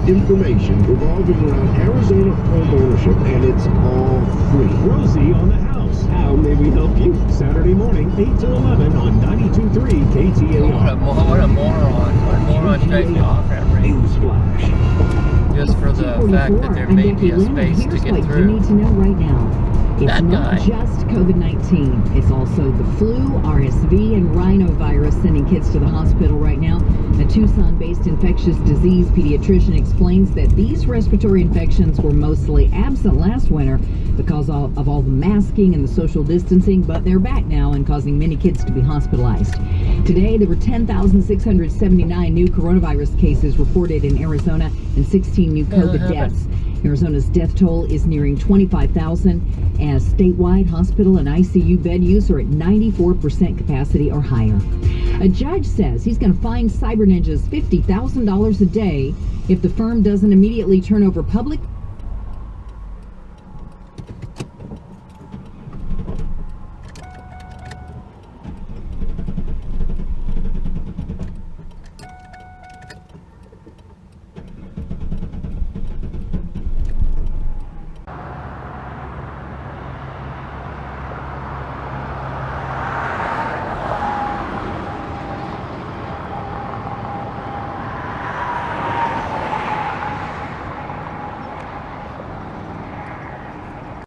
contact information revolving around Arizona home ownership, and it's all free. Rosie on the house. How may we help you? Saturday morning, 8 to 11 on 92.3 KTAR. What a moron. What moron drives me off that rate. Newsflash. Just for the fact that there may be a space to get through. You need to know right now. It's That not guy. just COVID-19. It's also the flu, RSV, and rhinovirus sending kids to the hospital right now. A Tucson-based infectious disease pediatrician explains that these respiratory infections were mostly absent last winter because of all the masking and the social distancing, but they're back now and causing many kids to be hospitalized. Today, there were 10,679 new coronavirus cases reported in Arizona and 16 new COVID deaths. Arizona's death toll is nearing 25,000 as statewide hospital and ICU bed use are at 94% capacity or higher. A judge says he's going to fine cyber ninjas $50,000 a day if the firm doesn't immediately turn over public